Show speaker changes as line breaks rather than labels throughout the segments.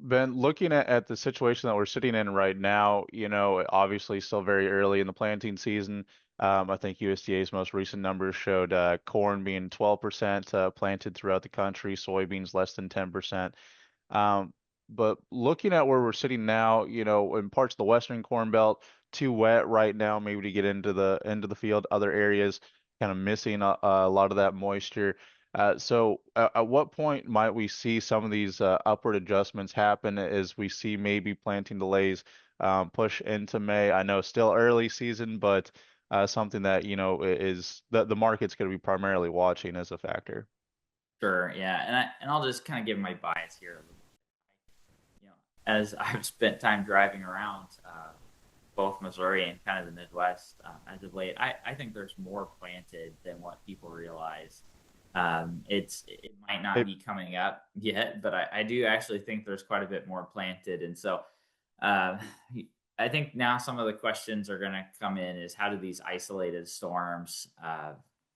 Ben, looking at the situation that we're sitting in right now, obviously still very early in the planting season. I think USDA's most recent numbers showed corn being 12% planted throughout the country, soybeans less than 10%. Um, but looking at where we're sitting now, in parts of the Western Corn Belt, too wet right now, maybe to get into the field. Other areas kind of missing a lot of that moisture. So, at what point might we see some of these upward adjustments happen as we see maybe planting delays push into May? I know still early season, but something that is the market's going to be primarily watching as a factor.
Sure, yeah, and I'll just kind of give my bias here. You know, as I've spent time driving around both Missouri and kind of the Midwest as of late, I think there's more planted than what people realize. It might not
Hey,
be coming up yet, but I do actually think there's quite a bit more planted, and so uh, I think now some of the questions are going to come in is how do these isolated storms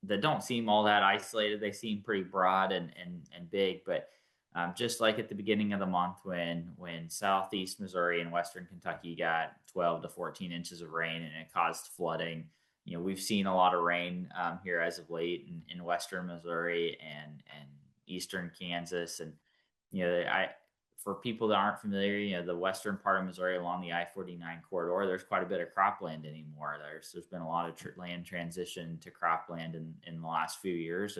that don't seem all that isolated, they seem pretty broad and big, but just like at the beginning of the month when southeast Missouri and western Kentucky got 12 to 14 inches of rain and it caused flooding. We've seen a lot of rain here as of late in western Missouri and eastern Kansas, and I for people that aren't familiar, the western part of Missouri along the I-49 corridor, there's quite a bit of cropland anymore. There's been a lot of land transition to cropland in the last few years,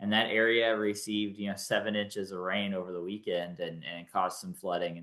and that area received 7 inches of rain over the weekend and it caused some flooding. And